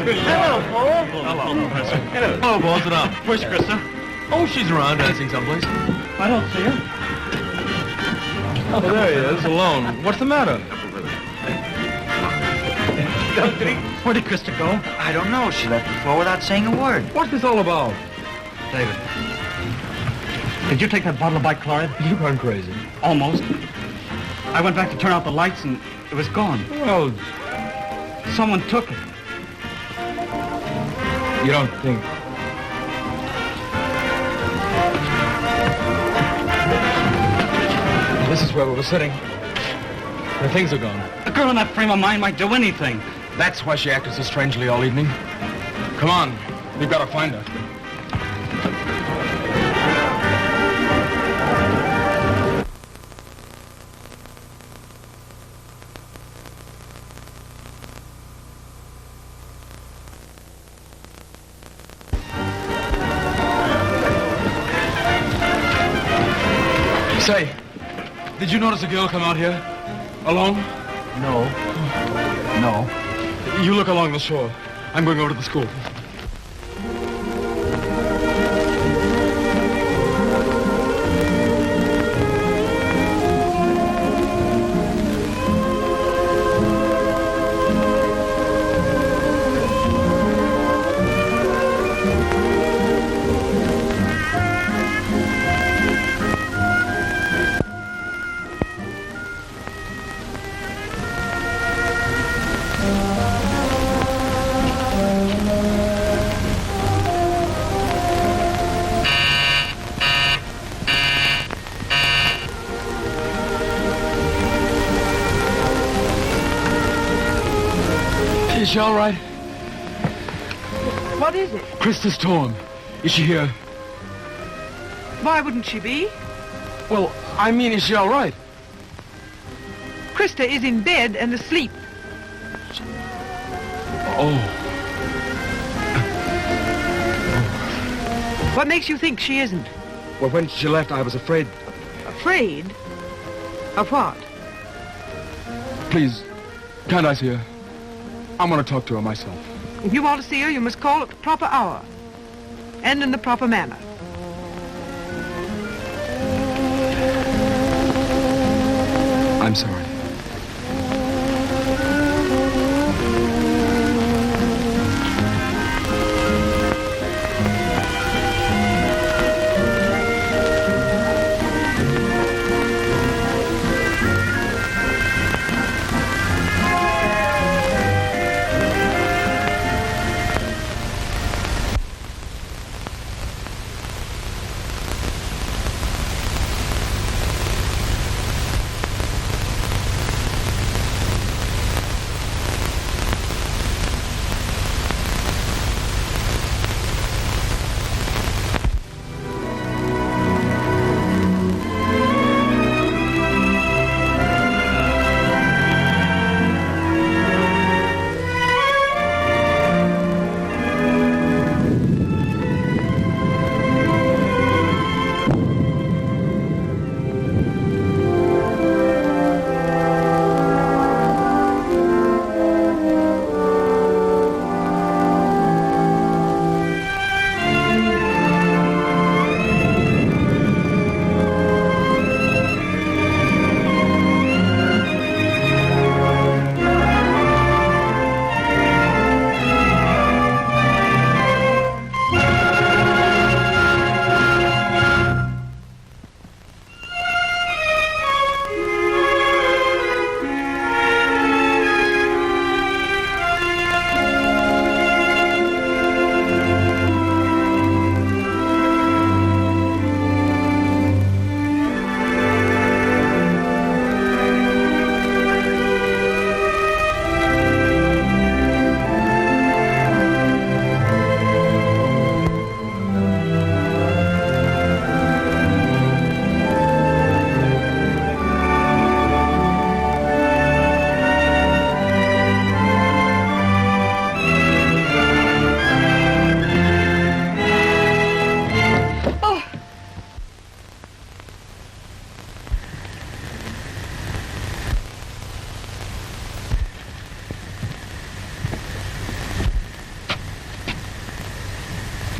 Hello, Paul. Hello, Professor. Hello. Hello, Paul. Sit down. Where's Christa? Oh, she's around dancing someplace. I don't see her. Oh, there he is, alone. What's the matter? Where did Christa go? I don't know. She left the floor without saying a word. What's this all about? David, did you take that bottle of bichloride? You've gone crazy. Almost. I went back to turn out the lights and it was gone. Well, Someone took it. you don't think... This is where we were sitting. The things are gone. A girl in that frame of mind might do anything. That's why she acted so strangely all evening. Come on, we've got to find her. Say, did you notice a girl come out here? Alone? No. No. You look along the shore. I'm going over to the school. Is she all right? What is it? Christa Storm. Is she here? Why wouldn't she be? Well, I mean, is she all right? Christa is in bed and asleep. Oh. What makes you think she isn't? Well, when she left, I was afraid. Afraid? Of what? Please, can't I see her? I'm going to talk to her myself. If you want to see her, you must call at the proper hour. And in the proper manner. I'm sorry.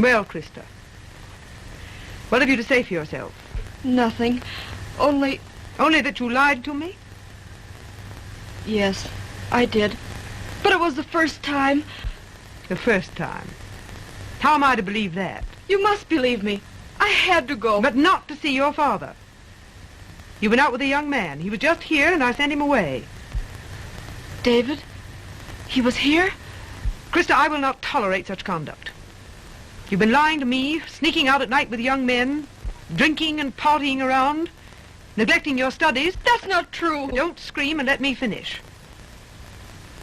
Well, Christa, what have you to say for yourself? Nothing. Only... Only that you lied to me? Yes, I did. But it was the first time. The first time. How am I to believe that? You must believe me. I had to go. But not to see your father. You went out with a young man. He was just here, and I sent him away. David? He was here? Christa, I will not tolerate such conduct. You've been lying to me, sneaking out at night with young men, drinking and partying around, neglecting your studies. That's not true. Don't scream and let me finish.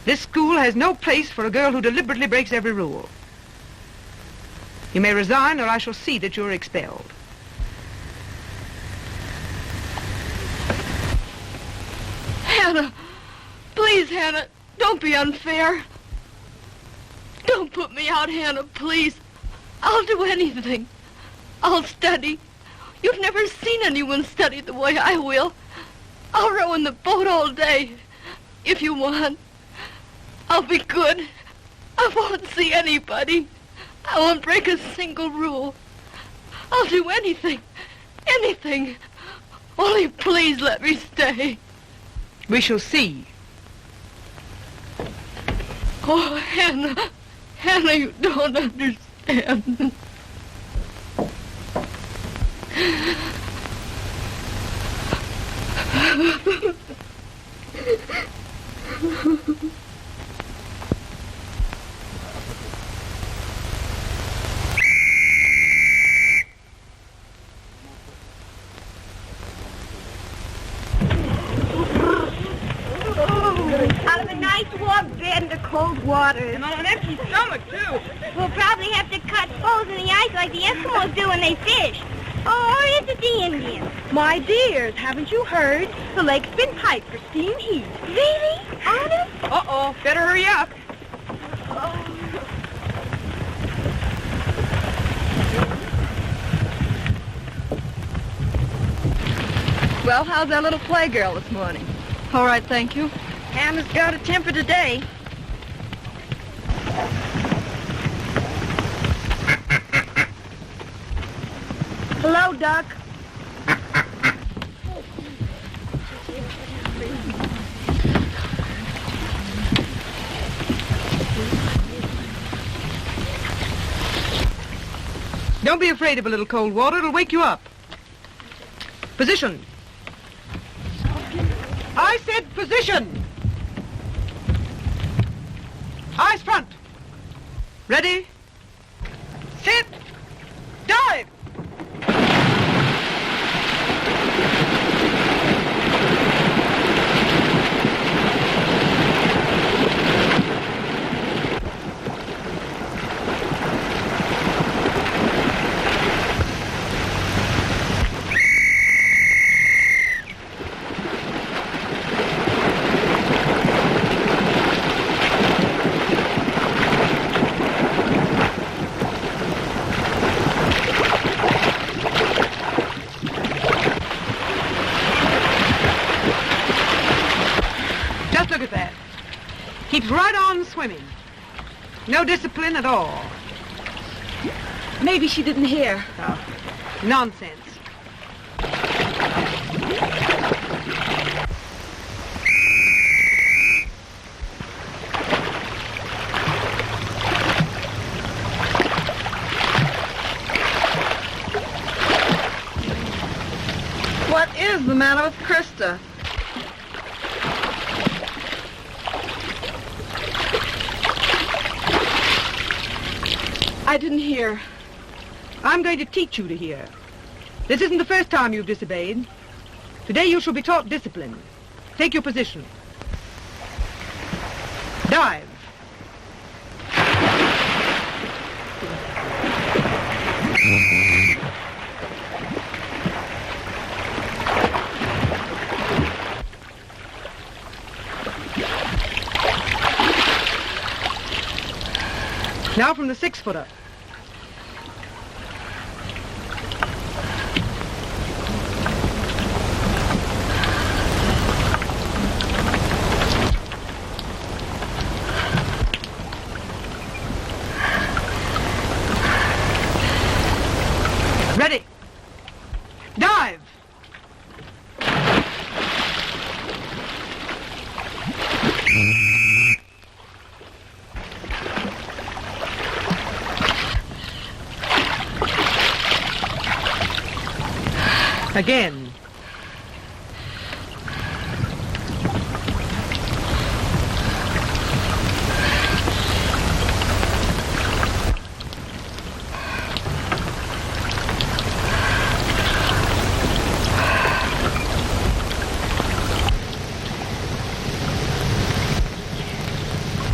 This school has no place for a girl who deliberately breaks every rule. You may resign, or I shall see that you're expelled. Hannah, please, Hannah, don't be unfair. Don't put me out, Hannah, please. I'll do anything. I'll study. You've never seen anyone study the way I will. I'll row in the boat all day, if you want. I'll be good. I won't see anybody. I won't break a single rule. I'll do anything. Anything. Only please let me stay. We shall see. Oh, Hannah. Hannah, you don't understand. Out of a nice warm bed into cold water. And on an empty stomach, too. We'll probably have to cut holes in the ice like the Eskimos do when they fish. Or is it the Indians? My dears, haven't you heard? The lake's been piped for steam heat. Really? Honest? Uh-oh, better hurry up. Well, how's that little playgirl this morning? All right, thank you. Hannah's got a temper today. Hello, Duck. Don't be afraid of a little cold water. It'll wake you up. Position. I said position. Eyes front. Ready? Sit. Dive. Look at that. Keeps right on swimming. No discipline at all. Maybe she didn't hear. Oh, nonsense. What is the matter with Christa? I didn't hear. I'm going to teach you to hear. This isn't the first time you've disobeyed. Today you shall be taught discipline. Take your position. Dive. Now from the 6-footer. Dive! Again.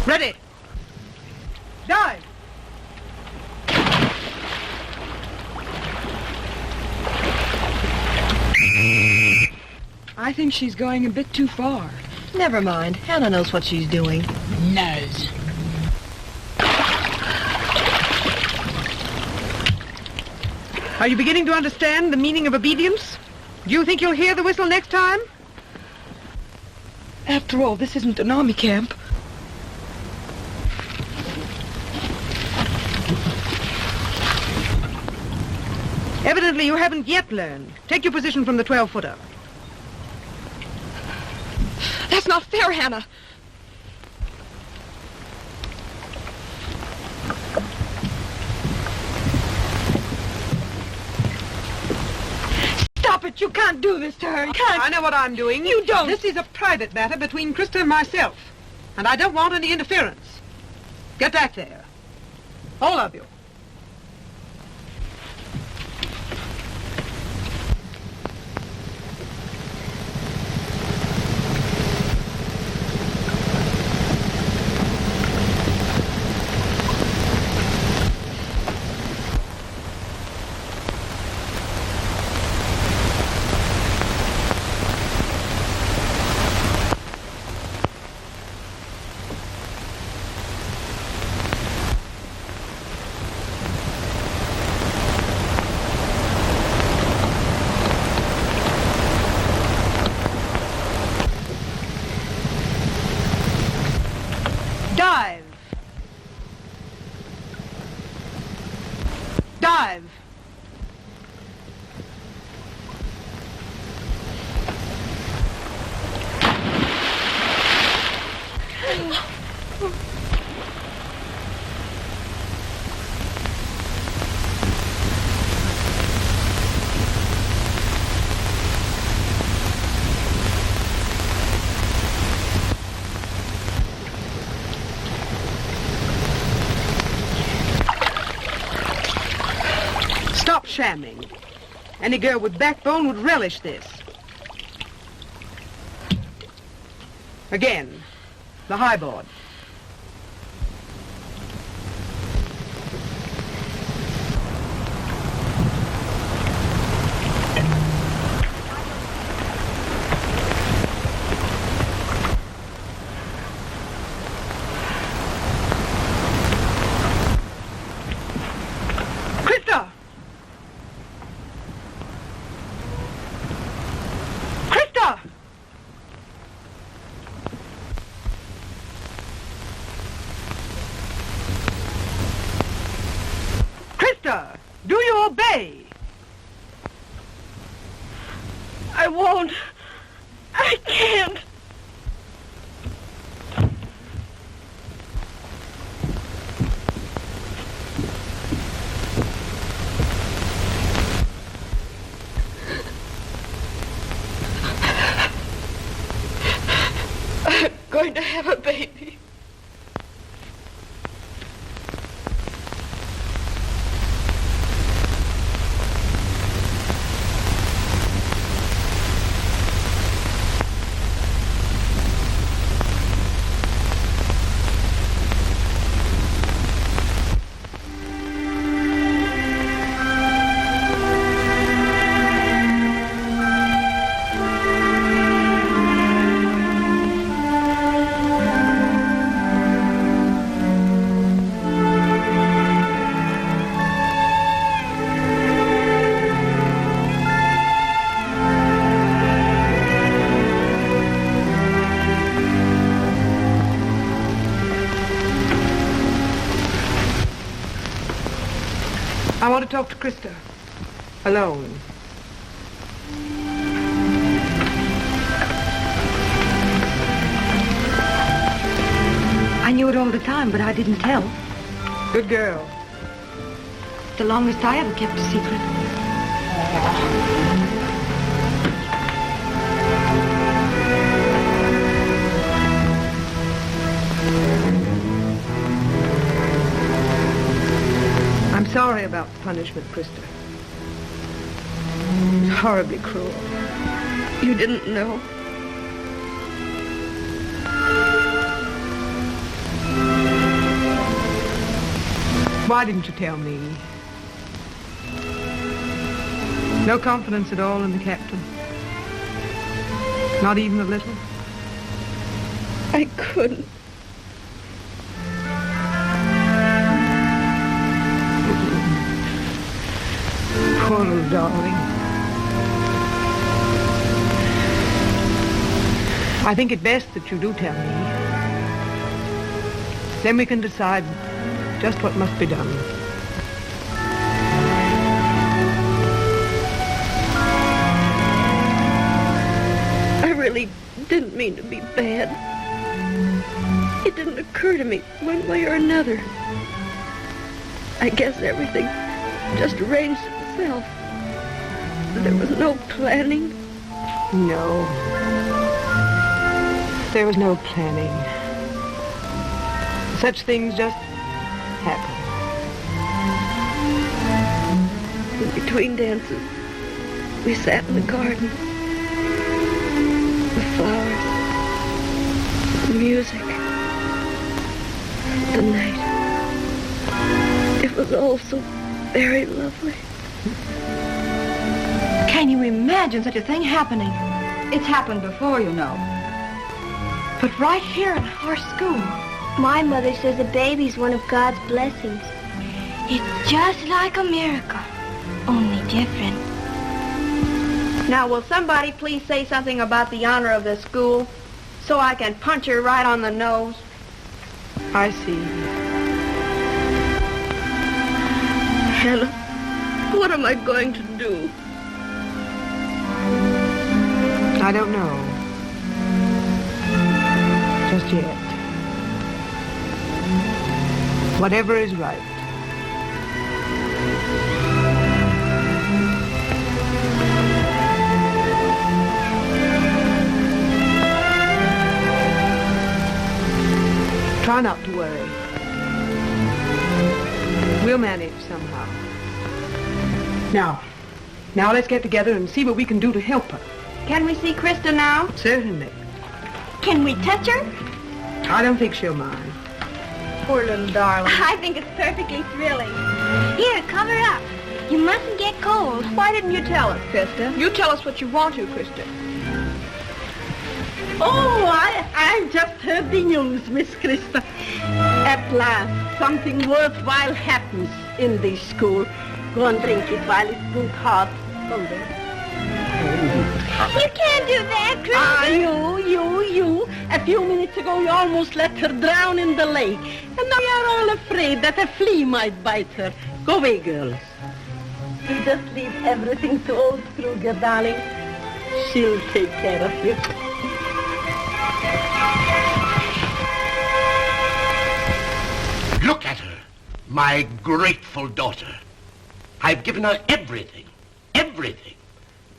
Ready. Dive. I think she's going a bit too far. Never mind. Hannah knows what she's doing. Knows. Are you beginning to understand the meaning of obedience? Do you think you'll hear the whistle next time? After all, this isn't an army camp. Evidently, you haven't yet learned. Take your position from the 12-footer. That's not fair, Hannah. Stop it! You can't do this to her. You can't. I know what I'm doing. You don't. This is a private matter between Christa and myself. And I don't want any interference. Get back there. All of you. Dive. Dive. Stop shamming. Any girl with backbone would relish this. Again, the high board. Christa! Christa! Christa, do you obey? I won't. I can't. I'm going to have a baby. I want to talk to Christa. Alone. I knew it all the time, but I didn't tell. Good girl. The longest I ever kept a secret. I'm sorry about the punishment, Christa. It was horribly cruel. You didn't know. Why didn't you tell me? No confidence at all in the captain? Not even a little? I couldn't. Poor little darling. I think it best that you do tell me. Then we can decide just what must be done. I really didn't mean to be bad. It didn't occur to me one way or another. I guess everything just arranged itself. There was no planning. No. There was no planning. Such things just happen. In between dances, we sat in the garden. The flowers, the music, the night. It was all so very lovely. Can you imagine such a thing happening? It's happened before, you know. But right here in our school. My mother says a baby's one of God's blessings. It's just like a miracle, only different. Now, will somebody please say something about the honor of the school so I can punch her right on the nose? I see. Hannah, what am I going to do? I don't know. Just yet. Whatever is right. Try not to worry. We'll manage somehow. Now let's get together and see what we can do to help her. Can we see Christa now? Certainly. Can we touch her? I don't think she'll mind. Poor little darling. I think it's perfectly thrilling. Here, cover up. You mustn't get cold. Why didn't you tell us, Christa? You tell us what you want to, Christa. Oh, I just heard the news, Miss Christa. At last, something worthwhile happens in this school. Go and drink it while it's good hot. Oh, there. You can't do that, Christa. You. A few minutes ago, you almost let her drown in the lake. And now you're all afraid that a flea might bite her. Go away, girls. You just leave everything to old Kruger, darling. She'll take care of you. Look at her, my grateful daughter. I've given her everything, everything.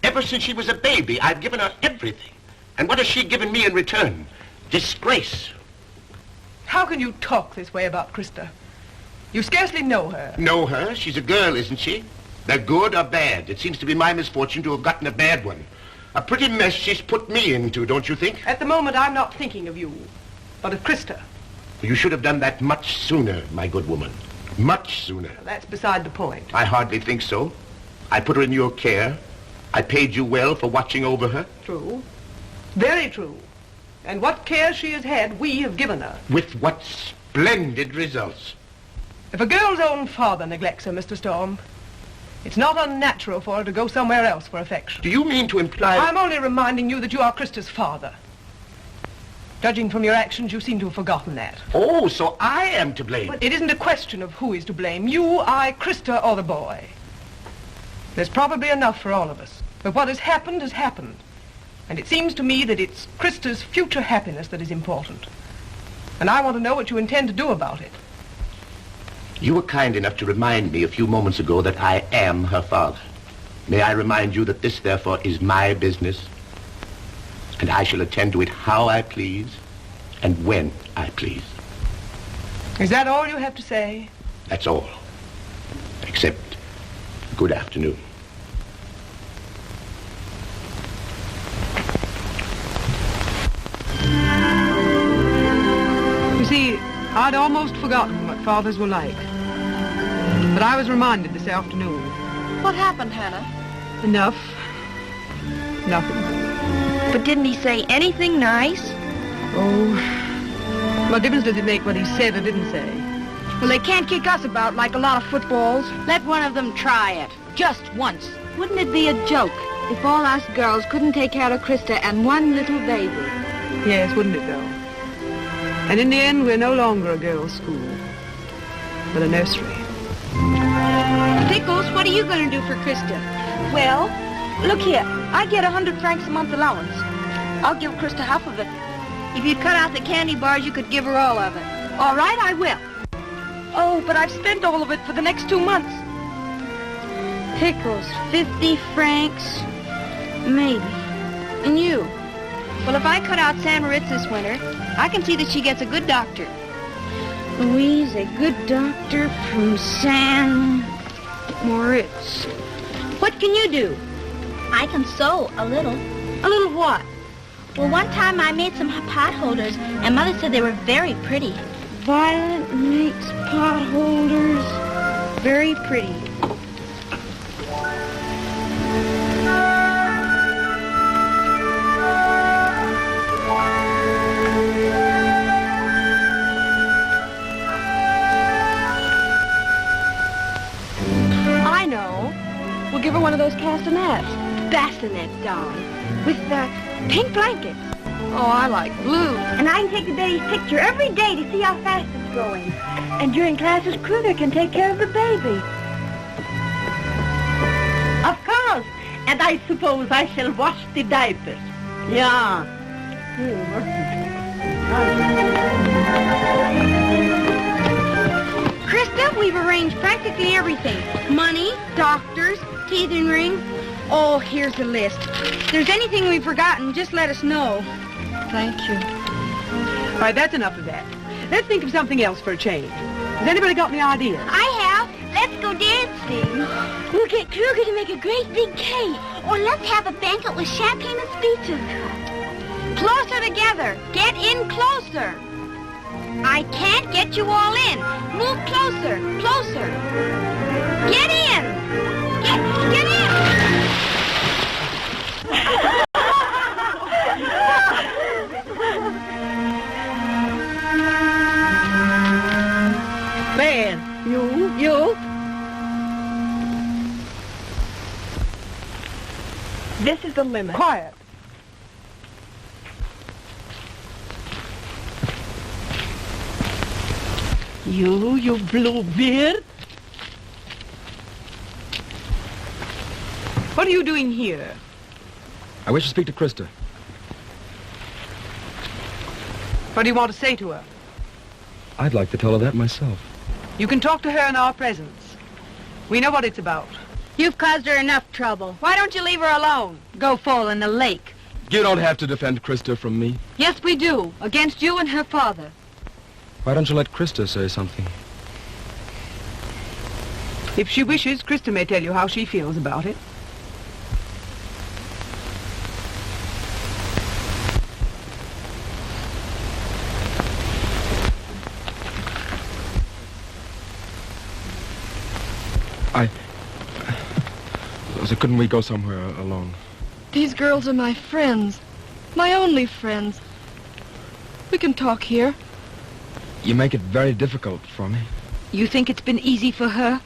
Ever since she was a baby, I've given her everything. And what has she given me in return? Disgrace. How can you talk this way about Christa? You scarcely know her. Know her? She's a girl, isn't she? They're good or bad. It seems to be my misfortune to have gotten a bad one. A pretty mess she's put me into, don't you think? At the moment, I'm not thinking of you, but of Christa. You should have done that much sooner, my good woman. Much sooner. That's beside the point. I hardly think so. I put her in your care. I paid you well for watching over her. True. Very true. And what care she has had, we have given her. With what splendid results. If a girl's own father neglects her, Mr. Storm, it's not unnatural for her to go somewhere else for affection. Do you mean to imply... I'm only reminding you that you are Christa's father. Judging from your actions, you seem to have forgotten that. Oh, so I am to blame. But it isn't a question of who is to blame. You, I, Christa, or the boy. There's probably enough for all of us. But what has happened has happened. And it seems to me that it's Christa's future happiness that is important. And I want to know what you intend to do about it. You were kind enough to remind me a few moments ago that I am her father. May I remind you that this, therefore, is my business, and I shall attend to it how I please and when I please. Is that all you have to say? That's all. Except, good afternoon. You see, I'd almost forgotten what fathers were like. But I was reminded this afternoon. What happened, Hannah? Enough. Nothing. But didn't he say anything nice? Oh, what difference does it make what he said or didn't say? Well, they can't kick us about like a lot of footballs. Let one of them try it. Just once. Wouldn't it be a joke if all us girls couldn't take care of Christa and one little baby? Yes, wouldn't it, though? And in the end, we're no longer a girls' school, but a nursery. Pickles, what are you going to do for Christa? Well, look here. I get 100 francs a month allowance. I'll give Christa half of it. If you'd cut out the candy bars, you could give her all of it. All right, I will. Oh, but I've spent all of it for the next 2 months. Pickles, 50 francs, maybe. And you? Well, if I cut out San Moritz this winter, I can see that she gets a good doctor. Louise, a good doctor from San Moritz. What can you do? I can sew a little. A little what? Well, one time I made some pot holders, and Mother said they were very pretty. Violet makes pot holders. Very pretty. I know. We'll give her one of those castanets. Bassinet, darling. With pink blankets. Oh, I like blue. And I can take the baby's picture every day to see how fast it's going. And during classes, Kruger can take care of the baby. Of course. And I suppose I shall wash the diapers. Yeah. Christa, we've arranged practically everything. Money, doctors, teething rings. Oh, here's the list. If there's anything we've forgotten, just let us know. Thank you. All right, that's enough of that. Let's think of something else for a change. Has anybody got any ideas? I have. Let's go dancing. We'll get Kruger to make a great big cake. Or let's have a banquet with champagne and speeches. Closer together. Get in closer. I can't get you all in. Move closer, closer. Get in. Get in. Man, you. This is the limit. Quiet. You blue beard. What are you doing here? I wish to speak to Christa. What do you want to say to her? I'd like to tell her that myself. You can talk to her in our presence. We know what it's about. You've caused her enough trouble. Why don't you leave her alone? Go fall in the lake. You don't have to defend Christa from me. Yes, we do. Against you and her father. Why don't you let Christa say something? If she wishes, Christa may tell you how she feels about it. So couldn't we go somewhere alone? These girls are my friends. My only friends. We can talk here. You make it very difficult for me. You think it's been easy for her?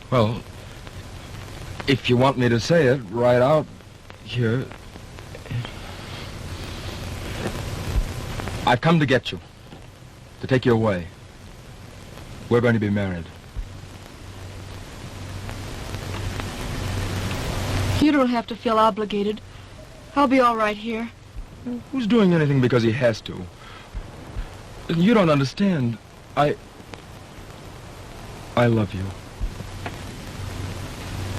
Well, if you want me to say it right out here, I've come to get you, to take you away. We're going to be married. You don't have to feel obligated. I'll be all right here. Who's doing anything because he has to? You don't understand. I love you.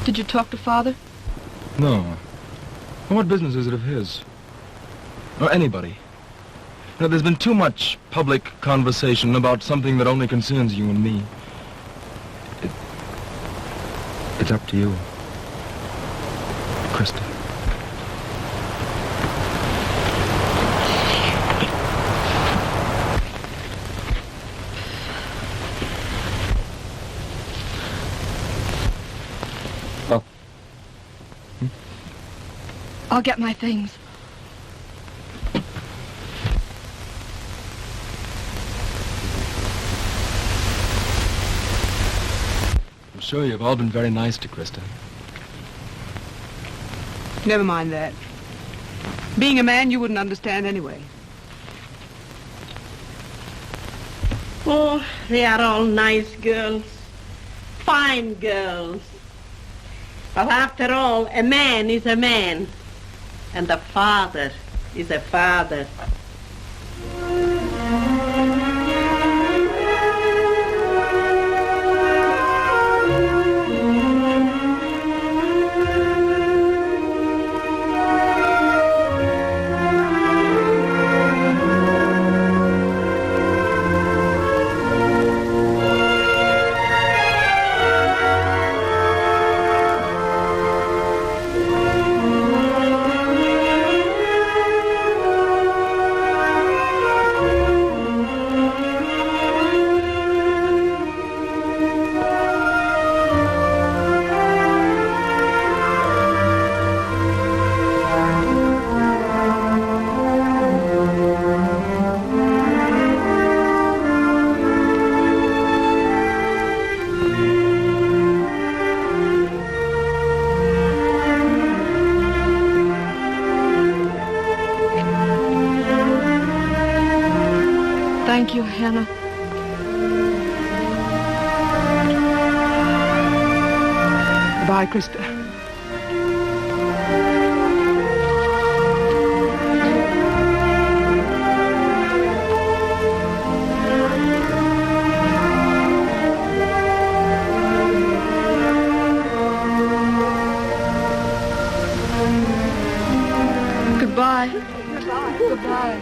Did you talk to Father? No. What business is it of his? Or anybody? You know, there's been too much public conversation about something that only concerns you and me. It's up to you, Christa. I'll get my things. I'm sure you've all been very nice to Christa. Never mind that. Being a man, you wouldn't understand anyway. Oh, they are all nice girls. Fine girls. But after all, a man is a man. And a father is a father. Thank you, Hannah. Goodbye, Christa. Goodbye. Goodbye. Goodbye.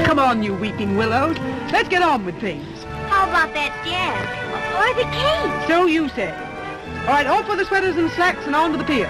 Come on, you weeping willows. Let's get on with things. How about that jazz? Or the cake? So you say. All right, off with the sweaters and slacks and on to the pier.